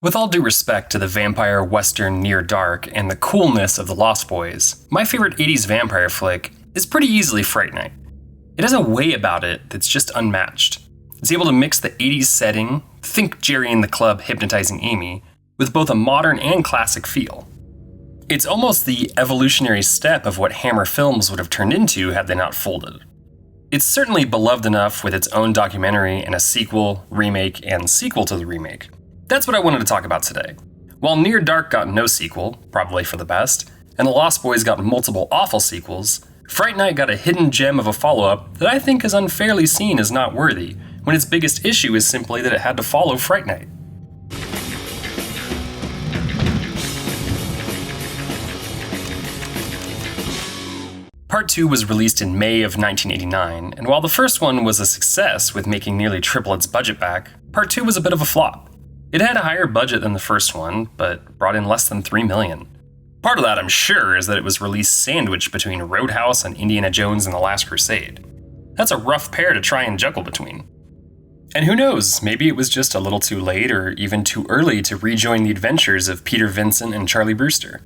With all due respect to the vampire western Near Dark and the coolness of The Lost Boys, my favorite 80s vampire flick is pretty easily Fright Night. It has a way about it that's just unmatched. It's able to mix the 80s setting, think Jerry in the club hypnotizing Amy, with both a modern and classic feel. It's almost the evolutionary step of what Hammer Films would have turned into had they not folded. It's certainly beloved enough with its own documentary and a sequel, remake, and sequel to the remake. That's what I wanted to talk about today. While Near Dark got no sequel, probably for the best, and The Lost Boys got multiple awful sequels, Fright Night got a hidden gem of a follow-up that I think is unfairly seen as not worthy, when its biggest issue is simply that it had to follow Fright Night. Part 2 was released in May of 1989, and while the first one was a success with making nearly triple its budget back, Part 2 was a bit of a flop. It had a higher budget than the first one, but brought in less than $3 million. Part of that, I'm sure, is that it was released sandwiched between Roadhouse and Indiana Jones and the Last Crusade. That's a rough pair to try and juggle between. And who knows, maybe it was just a little too late or even too early to rejoin the adventures of Peter Vincent and Charlie Brewster.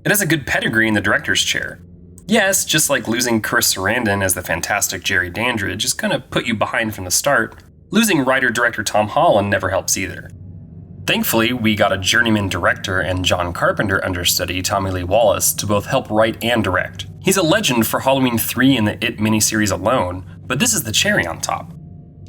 It has a good pedigree in the director's chair. Yes, just like losing Chris Sarandon as the fantastic Jerry Dandridge is gonna put you behind from the start, losing writer-director Tom Holland never helps either. Thankfully, we got a journeyman director and John Carpenter understudy, Tommy Lee Wallace, to both help write and direct. He's a legend for Halloween 3 and the It miniseries alone, but this is the cherry on top.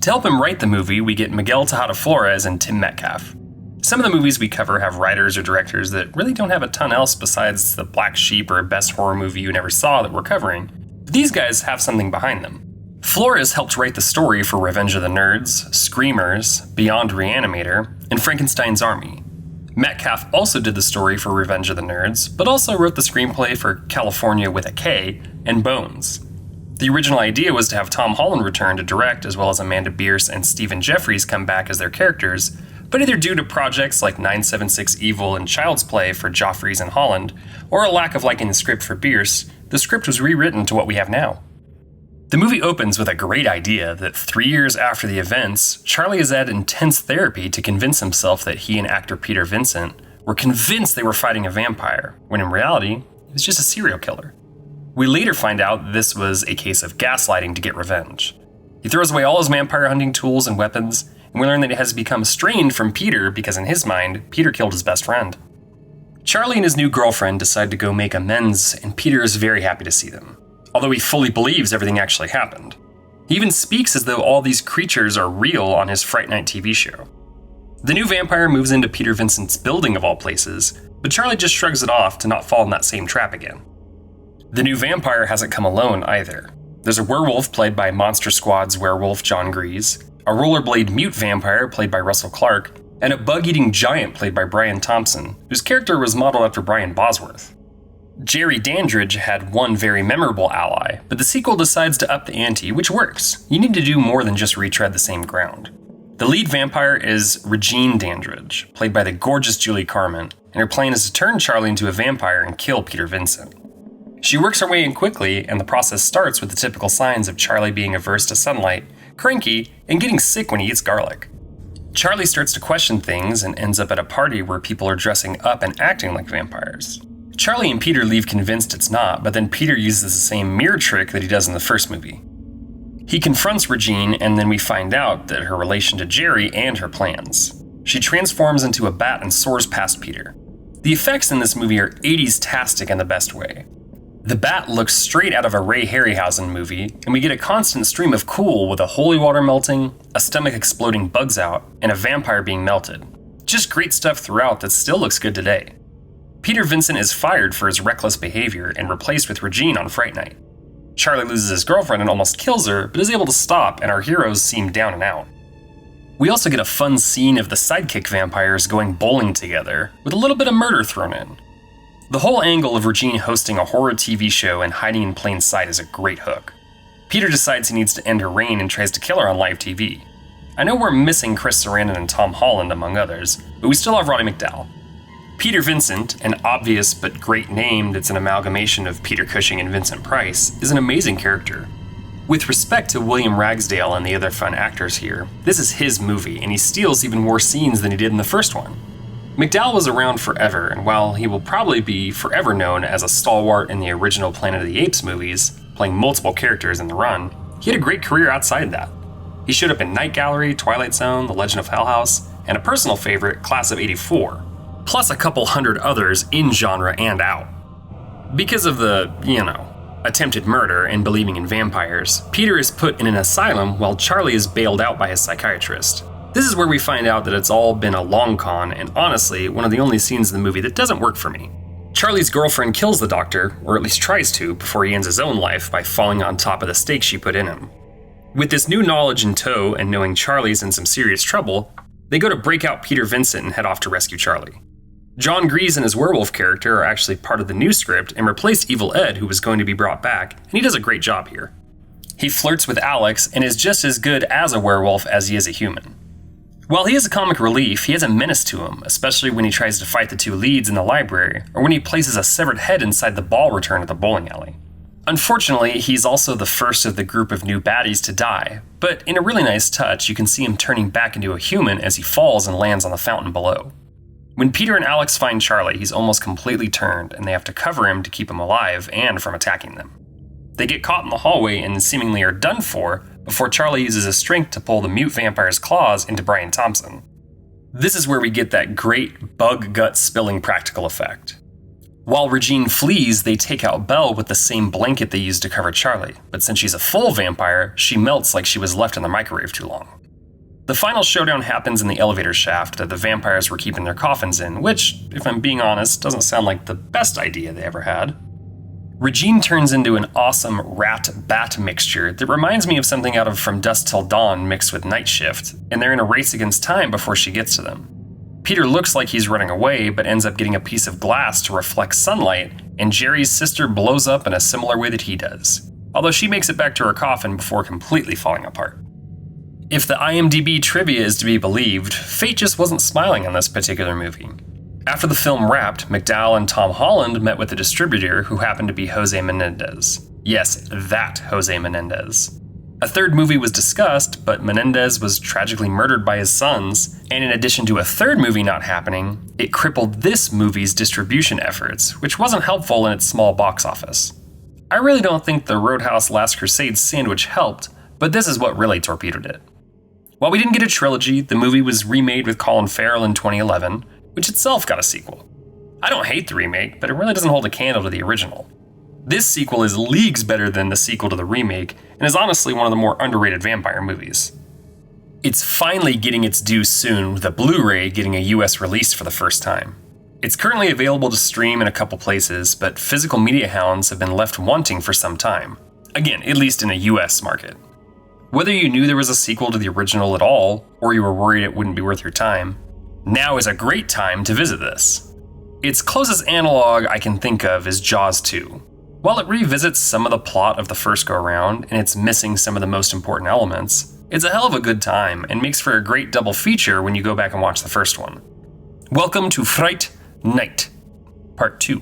To help him write the movie, we get Miguel Tejada Flores and Tim Metcalf. Some of the movies we cover have writers or directors that really don't have a ton else besides the Black Sheep or Best Horror Movie You Never Saw that we're covering, but these guys have something behind them. Flores helped write the story for Revenge of the Nerds, Screamers, Beyond Reanimator, and Frankenstein's Army. Metcalf also did the story for Revenge of the Nerds, but also wrote the screenplay for California with a K and Bones. The original idea was to have Tom Holland return to direct, as well as Amanda Bierce and Stephen Jeffries come back as their characters, but either due to projects like 976 Evil and Child's Play for Jeffries and Holland, or a lack of liking the script for Bierce, the script was rewritten to what we have now. The movie opens with a great idea that 3 years after the events, Charlie is at intense therapy to convince himself that he and actor Peter Vincent were convinced they were fighting a vampire, when in reality, he was just a serial killer. We later find out this was a case of gaslighting to get revenge. He throws away all his vampire hunting tools and weapons, and we learn that he has become estranged from Peter because in his mind, Peter killed his best friend. Charlie and his new girlfriend decide to go make amends, and Peter is very happy to see them, although he fully believes everything actually happened. He even speaks as though all these creatures are real on his Fright Night TV show. The new vampire moves into Peter Vincent's building of all places, but Charlie just shrugs it off to not fall in that same trap again. The new vampire hasn't come alone either. There's a werewolf played by Monster Squad's werewolf John Grease, a rollerblade mute vampire played by Russell Clark, and a bug-eating giant played by Brian Thompson, whose character was modeled after Brian Bosworth. Jerry Dandridge had one very memorable ally, but the sequel decides to up the ante, which works. You need to do more than just retread the same ground. The lead vampire is Regine Dandridge, played by the gorgeous Julie Carmen, and her plan is to turn Charlie into a vampire and kill Peter Vincent. She works her way in quickly, and the process starts with the typical signs of Charlie being averse to sunlight, cranky, and getting sick when he eats garlic. Charlie starts to question things and ends up at a party where people are dressing up and acting like vampires. Charlie and Peter leave convinced it's not, but then Peter uses the same mirror trick that he does in the first movie. He confronts Regine, and then we find out that her relation to Jerry and her plans. She transforms into a bat and soars past Peter. The effects in this movie are 80s-tastic in the best way. The bat looks straight out of a Ray Harryhausen movie, and we get a constant stream of cool with a holy water melting, a stomach exploding bugs out, and a vampire being melted. Just great stuff throughout that still looks good today. Peter Vincent is fired for his reckless behavior and replaced with Regine on Fright Night. Charlie loses his girlfriend and almost kills her, but is able to stop, and our heroes seem down and out. We also get a fun scene of the sidekick vampires going bowling together, with a little bit of murder thrown in. The whole angle of Regine hosting a horror TV show and hiding in plain sight is a great hook. Peter decides he needs to end her reign and tries to kill her on live TV. I know we're missing Chris Sarandon and Tom Holland, among others, but we still have Roddy McDowall. Peter Vincent, an obvious but great name that's an amalgamation of Peter Cushing and Vincent Price, is an amazing character. With respect to William Ragsdale and the other fun actors here, this is his movie, and he steals even more scenes than he did in the first one. McDowell was around forever, and while he will probably be forever known as a stalwart in the original Planet of the Apes movies, playing multiple characters in the run, he had a great career outside that. He showed up in Night Gallery, Twilight Zone, The Legend of Hell House, and a personal favorite, Class of '84, plus a couple hundred others in genre and out. Because of the, attempted murder and believing in vampires, Peter is put in an asylum while Charlie is bailed out by his psychiatrist. This is where we find out that it's all been a long con, and honestly, one of the only scenes in the movie that doesn't work for me. Charlie's girlfriend kills the doctor, or at least tries to, before he ends his own life by falling on top of the stake she put in him. With this new knowledge in tow and knowing Charlie's in some serious trouble, they go to break out Peter Vincent and head off to rescue Charlie. John Grease and his werewolf character are actually part of the new script and replaced Evil Ed, who was going to be brought back, and he does a great job here. He flirts with Alex and is just as good as a werewolf as he is a human. While he is a comic relief, he has a menace to him, especially when he tries to fight the two leads in the library, or when he places a severed head inside the ball return at the bowling alley. Unfortunately, he's also the first of the group of new baddies to die, but in a really nice touch, you can see him turning back into a human as he falls and lands on the fountain below. When Peter and Alex find Charlie, he's almost completely turned, and they have to cover him to keep him alive and from attacking them. They get caught in the hallway and seemingly are done for before Charlie uses his strength to pull the mute vampire's claws into Brian Thompson. This is where we get that great bug gut spilling practical effect. While Regine flees, they take out Belle with the same blanket they used to cover Charlie, but since she's a full vampire, she melts like she was left in the microwave too long. The final showdown happens in the elevator shaft that the vampires were keeping their coffins in, which, if I'm being honest, doesn't sound like the best idea they ever had. Regine turns into an awesome rat-bat mixture that reminds me of something out of From Dusk Till Dawn mixed with Night Shift, and they're in a race against time before she gets to them. Peter looks like he's running away, but ends up getting a piece of glass to reflect sunlight, and Jerry's sister blows up in a similar way that he does, although she makes it back to her coffin before completely falling apart. If the IMDb trivia is to be believed, fate just wasn't smiling on this particular movie. After the film wrapped, McDowell and Tom Holland met with the distributor, who happened to be Jose Menendez. Yes, that Jose Menendez. A third movie was discussed, but Menendez was tragically murdered by his sons, and in addition to a third movie not happening, it crippled this movie's distribution efforts, which wasn't helpful in its small box office. I really don't think the Roadhouse Last Crusade sandwich helped, but this is what really torpedoed it. While we didn't get a trilogy, the movie was remade with Colin Farrell in 2011, which itself got a sequel. I don't hate the remake, but it really doesn't hold a candle to the original. This sequel is leagues better than the sequel to the remake, and is honestly one of the more underrated vampire movies. It's finally getting its due soon, with a Blu-ray getting a US release for the first time. It's currently available to stream in a couple places, but physical media hounds have been left wanting for some time. Again, at least in a US market. Whether you knew there was a sequel to the original at all, or you were worried it wouldn't be worth your time, now is a great time to visit this. Its closest analog I can think of is Jaws 2. While it revisits some of the plot of the first go-around, and it's missing some of the most important elements, it's a hell of a good time and makes for a great double feature when you go back and watch the first one. Welcome to Fright Night, Part 2.